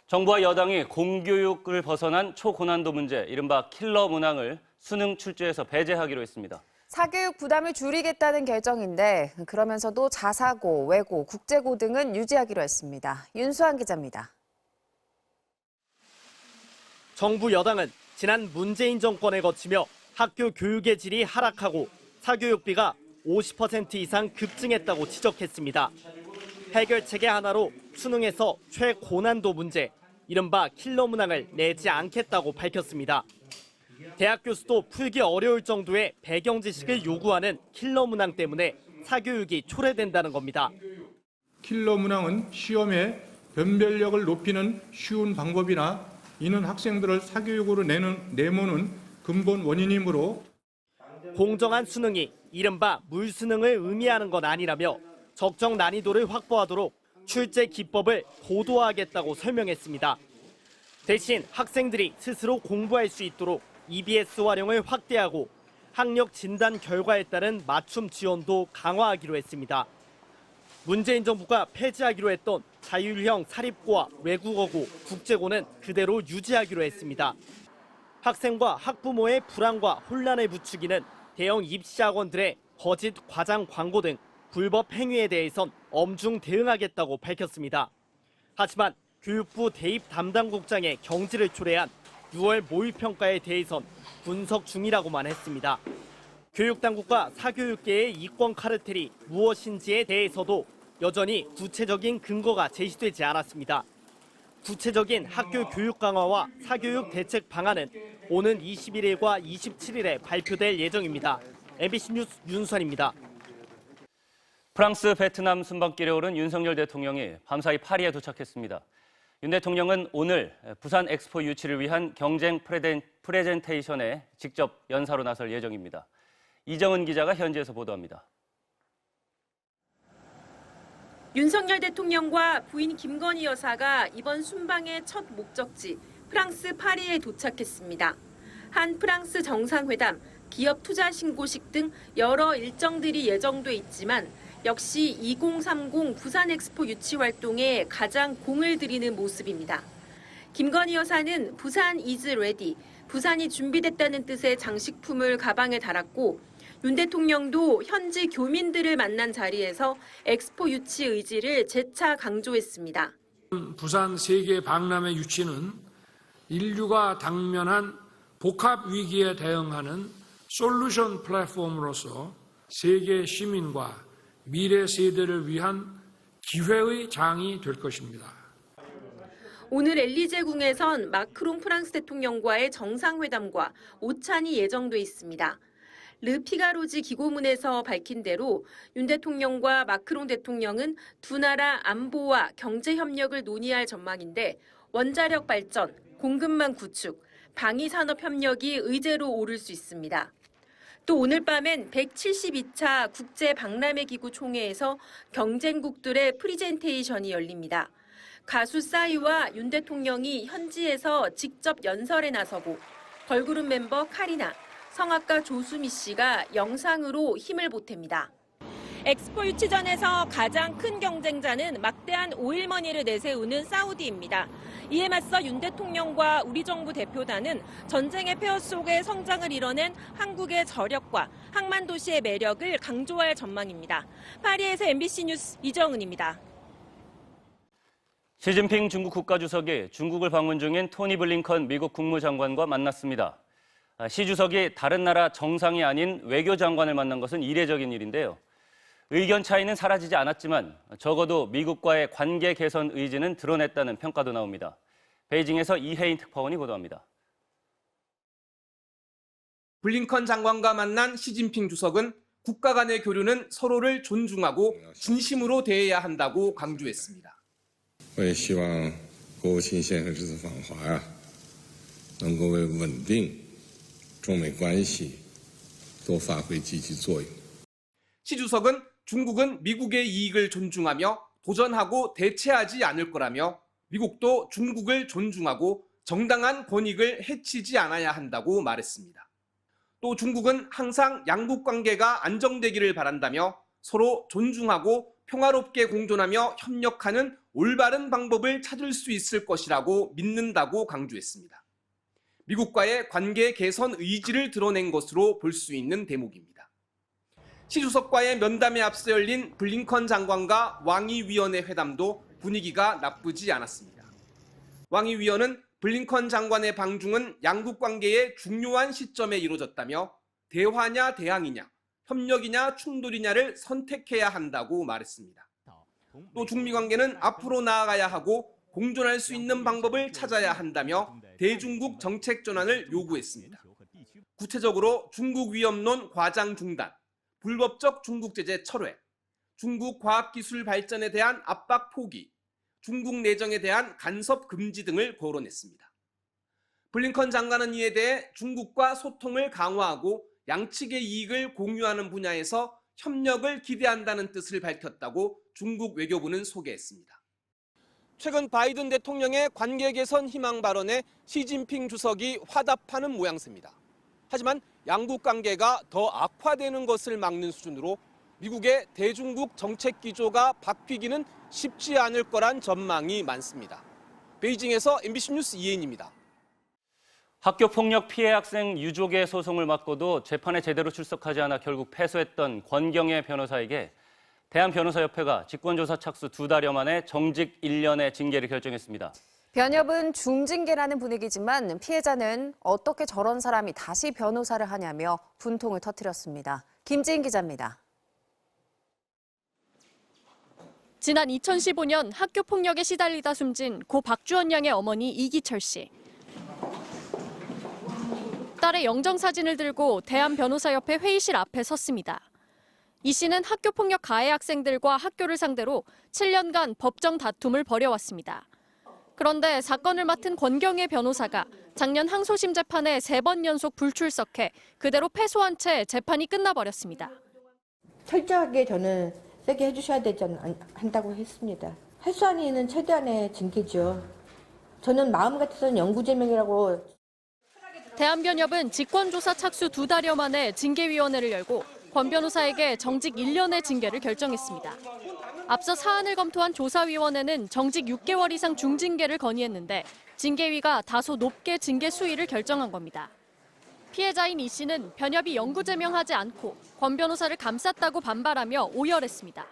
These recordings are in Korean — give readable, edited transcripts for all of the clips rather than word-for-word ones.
정부와 여당이 공교육을 벗어난 초고난도 문제, 이른바 킬러 문항을 수능 출제에서 배제하기로 했습니다. 사교육 부담을 줄이겠다는 결정인데 그러면서도 자사고, 외고, 국제고 등은 유지하기로 했습니다. 윤수환 기자입니다. 정부 여당은 지난 문재인 정권에 거치며 학교 교육의 질이 하락하고 사교육비가 50% 이상 급증했다고 지적했습니다. 해결책의 하나로 수능에서 최고난도 문제, 이른바 킬러 문항을 내지 않겠다고 밝혔습니다. 대학 교수도 풀기 어려울 정도의 배경 지식을 요구하는 킬러 문항 때문에 사교육이 초래된다는 겁니다. 킬러 문항은 시험의 변별력을 높이는 쉬운 방법이나 이는 학생들을 사교육으로 내모는 근본 원인이므로 공정한 수능이 이른바 물수능을 의미하는 건 아니라며 적정 난이도를 확보하도록 출제 기법을 고도화하겠다고 설명했습니다. 대신 학생들이 스스로 공부할 수 있도록 EBS 활용을 확대하고 학력 진단 결과에 따른 맞춤 지원도 강화하기로 했습니다. 문재인 정부가 폐지하기로 했던 자율형 사립고와 외국어고, 국제고는 그대로 유지하기로 했습니다. 학생과 학부모의 불안과 혼란을 부추기는 대형 입시학원들의 거짓 과장 광고 등 불법 행위에 대해선 엄중 대응하겠다고 밝혔습니다. 하지만 교육부 대입 담당국장의 경지를 초래한 6월 모의평가에 대해선 분석 중이라고만 했습니다. 교육당국과 사교육계의 이권 카르텔이 무엇인지에 대해서도 여전히 구체적인 근거가 제시되지 않았습니다. 구체적인 학교 교육 강화와 사교육 대책 방안은 오는 21일과 27일에 발표될 예정입니다. MBC 뉴스 윤수환입니다. 프랑스, 베트남 순방길에 오른 윤석열 대통령이 밤사이 파리에 도착했습니다. 윤 대통령은 오늘 부산 엑스포 유치를 위한 경쟁 프레젠테이션에 직접 연사로 나설 예정입니다. 이정은 기자가 현지에서 보도합니다. 윤석열 대통령과 부인 김건희 여사가 이번 순방의 첫 목적지 프랑스 파리에 도착했습니다. 한 프랑스 정상회담, 기업 투자 신고식 등 여러 일정들이 예정돼 있지만 역시 2030 부산 엑스포 유치 활동에 가장 공을 들이는 모습입니다. 김건희 여사는 부산 is ready, 부산이 준비됐다는 뜻의 장식품을 가방에 달았고 윤 대통령도 현지 교민들을 만난 자리에서 엑스포 유치 의지를 재차 강조했습니다. 부산 세계 박람회 유치는 인류가 당면한 복합 위기에 대응하는 솔루션 플랫폼으로서 세계 시민과 미래 세대를 위한 기회의 장이 될 것입니다. 오늘 엘리제궁에선 마크롱 프랑스 대통령과의 정상회담과 오찬이 예정돼 있습니다. 르피가로지 기고문에서 밝힌 대로 윤 대통령과 마크롱 대통령은 두 나라 안보와 경제 협력을 논의할 전망인데 원자력 발전, 공급망 구축, 방위 산업 협력이 의제로 오를 수 있습니다. 또 오늘 밤엔 172차 국제 박람회 기구 총회에서 경쟁국들의 프리젠테이션이 열립니다. 가수 싸이와 윤 대통령이 현지에서 직접 연설에 나서고 걸그룹 멤버 카리나, 성악가 조수미 씨가 영상으로 힘을 보탭니다. 엑스포 유치전에서 가장 큰 경쟁자는 막대한 오일머니를 내세우는 사우디입니다. 이에 맞서 윤 대통령과 우리 정부 대표단은 전쟁의 폐허 속에 성장을 이뤄낸 한국의 저력과 항만 도시의 매력을 강조할 전망입니다. 파리에서 MBC 뉴스 이정은입니다. 시진핑 중국 국가주석이 중국을 방문 중인 토니 블링컨 미국 국무장관과 만났습니다. 시 주석이 다른 나라 정상이 아닌 외교장관을 만난 것은 이례적인 일인데요. 의견 차이는 사라지지 않았지만 적어도 미국과의 관계 개선 의지는 드러냈다는 평가도 나옵니다. 베이징에서 이혜인 특파원이 보도합니다. 블링컨 장관과 만난 시진핑 주석은 국가 간의 교류는 서로를 존중하고 진심으로 대해야 한다고 강조했습니다. 我也希望国务卿先生这次访华能够为稳定中美关系多发挥积极作用。 시 주석은 중국은 미국의 이익을 존중하며 도전하고 대체하지 않을 거라며 미국도 중국을 존중하고 정당한 권익을 해치지 않아야 한다고 말했습니다. 또 중국은 항상 양국 관계가 안정되기를 바란다며 서로 존중하고 평화롭게 공존하며 협력하는 올바른 방법을 찾을 수 있을 것이라고 믿는다고 강조했습니다. 미국과의 관계 개선 의지를 드러낸 것으로 볼 수 있는 대목입니다. 시 주석과의 면담에 앞서 열린 블링컨 장관과 왕이 위원의 회담도 분위기가 나쁘지 않았습니다. 왕이 위원은 블링컨 장관의 방중은 양국 관계의 중요한 시점에 이루어졌다며 대화냐 대항이냐, 협력이냐 충돌이냐를 선택해야 한다고 말했습니다. 또 중미 관계는 앞으로 나아가야 하고 공존할 수 있는 방법을 찾아야 한다며 대중국 정책 전환을 요구했습니다. 구체적으로 중국 위협론 과장 중단, 불법적 중국 제재 철회, 중국 과학기술 발전에 대한 압박 포기, 중국 내정에 대한 간섭 금지 등을 거론했습니다. 블링컨 장관은 이에 대해 중국과 소통을 강화하고 양측의 이익을 공유하는 분야에서 협력을 기대한다는 뜻을 밝혔다고 중국 외교부는 소개했습니다. 최근 바이든 대통령의 관계 개선 희망 발언에 시진핑 주석이 화답하는 모양새입니다. 하지만 양국 관계가 더 악화되는 것을 막는 수준으로 미국의 대중국 정책 기조가 바뀌기는 쉽지 않을 거란 전망이 많습니다. 베이징에서 MBC 뉴스 이혜인입니다. 학교 폭력 피해 학생 유족의 소송을 맡고도 재판에 제대로 출석하지 않아 결국 패소했던 권경의 변호사에게 대한변호사협회가 직권조사 착수 2달여 만에 정직 1년의 징계를 결정했습니다. 변협은 중징계라는 분위기지만 피해자는 어떻게 저런 사람이 다시 변호사를 하냐며 분통을 터뜨렸습니다. 김지인 기자입니다. 지난 2015년 학교 폭력에 시달리다 숨진 고 박주원 양의 어머니 이기철 씨. 딸의 영정사진을 들고 대한변호사협회 회의실 앞에 섰습니다. 이 씨는 학교 폭력 가해 학생들과 학교를 상대로 7년간 법정 다툼을 벌여왔습니다. 그런데 사건을 맡은 권경의 변호사가 작년 항소심 재판에 3번 연속 불출석해 그대로 패소한 채 재판이 끝나버렸습니다. 철저하게 저는 세게 해주셔야 되지 한다고 했습니다. 할 수 아니는 최대한의 징계죠. 저는 마음 같아서는 영구제명이라고. 대한변협은 직권조사 착수 2달여 만에 징계위원회를 열고 권 변호사에게 정직 1년의 징계를 결정했습니다. 앞서 사안을 검토한 조사위원회는 정직 6개월 이상 중징계를 건의했는데 징계위가 다소 높게 징계 수위를 결정한 겁니다. 피해자인 이 씨는 변협이 영구제명하지 않고 권 변호사를 감쌌다고 반발하며 오열했습니다.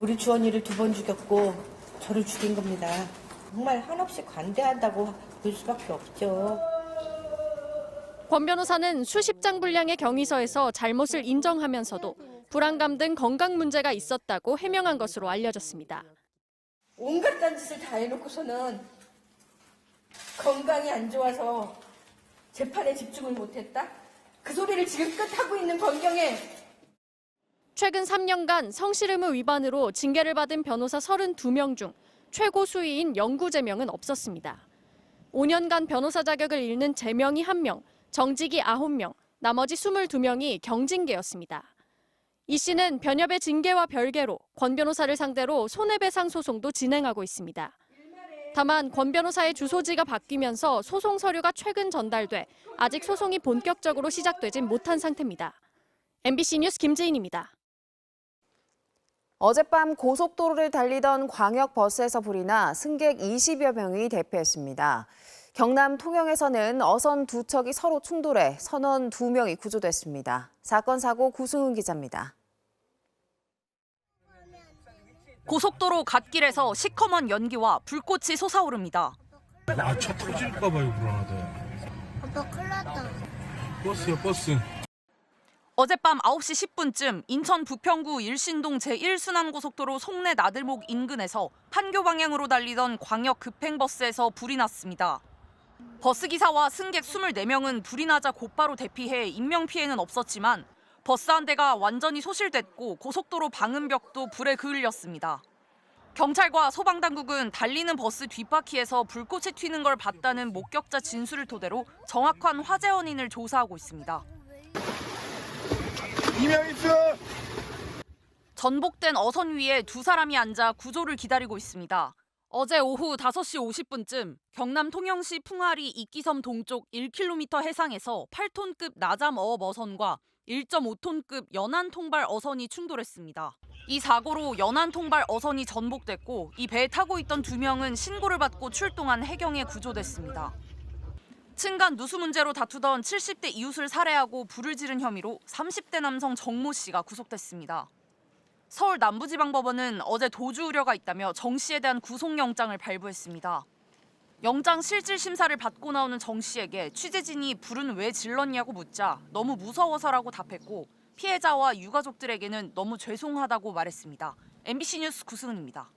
우리 주원이를 2번 죽였고 저를 죽인 겁니다. 정말 한없이 관대하다고 볼 수밖에 없죠. 권 변호사는 수십 장 분량의 경위서에서 잘못을 인정하면서도 불안감 등 건강 문제가 있었다고 해명한 것으로 알려졌습니다. 온갖 딴짓을 다 해놓고서는 건강이 안 좋아서 재판에 집중을 못했다? 그 소리를 지금껏 하고 있는 권경에. 최근 3년간 성실의무 위반으로 징계를 받은 변호사 32명 중 최고 수위인 영구제명은 없었습니다. 5년간 변호사 자격을 잃는 제명이 1명, 정직이 9명, 나머지 22명이 경징계였습니다. 이 씨는 변협의 징계와 별개로 권 변호사를 상대로 손해배상 소송도 진행하고 있습니다. 다만 권 변호사의 주소지가 바뀌면서 소송 서류가 최근 전달돼 아직 소송이 본격적으로 시작되진 못한 상태입니다. MBC 뉴스 김지인입니다. 어젯밤 고속도로를 달리던 광역버스에서 불이 나 승객 20여 명이 대피했습니다. 경남 통영에서는 어선 2척이 서로 충돌해 선원 2명이 구조됐습니다. 사건 사고 구승훈 기자입니다. 고속도로 갓길에서 시커먼 연기와 불꽃이 솟아오릅니다. 차 터질까 봐요, 불안하다. 아빠 큰일 났다. 버스야, 버스. 어젯밤 9시 10분쯤 인천 부평구 일신동 제1순환고속도로 송내 나들목 인근에서 판교 방향으로 달리던 광역 급행버스에서 불이 났습니다. 버스기사와 승객 24명은 불이 나자 곧바로 대피해 인명피해는 없었지만 버스 한 대가 완전히 소실됐고 고속도로 방음벽도 불에 그을렸습니다. 경찰과 소방당국은 달리는 버스 뒷바퀴에서 불꽃이 튀는 걸 봤다는 목격자 진술을 토대로 정확한 화재 원인을 조사하고 있습니다. 전복된 어선 위에 2사람이 앉아 구조를 기다리고 있습니다. 어제 오후 5시 50분쯤 경남 통영시 풍아리 이끼섬 동쪽 1km 해상에서 8톤급 나잠 어업 어선과 1.5톤급 연안 통발 어선이 충돌했습니다. 이 사고로 연안 통발 어선이 전복됐고 이 배에 타고 있던 2명은 신고를 받고 출동한 해경에 구조됐습니다. 층간 누수 문제로 다투던 70대 이웃을 살해하고 불을 지른 혐의로 30대 남성 정모 씨가 구속됐습니다. 서울 남부지방법원은 어제 도주 우려가 있다며 정 씨에 대한 구속영장을 발부했습니다. 영장 실질 심사를 받고 나오는 정 씨에게 취재진이 불은 왜 질렀냐고 묻자 너무 무서워서라고 답했고 피해자와 유가족들에게는 너무 죄송하다고 말했습니다. MBC 뉴스 구승은입니다.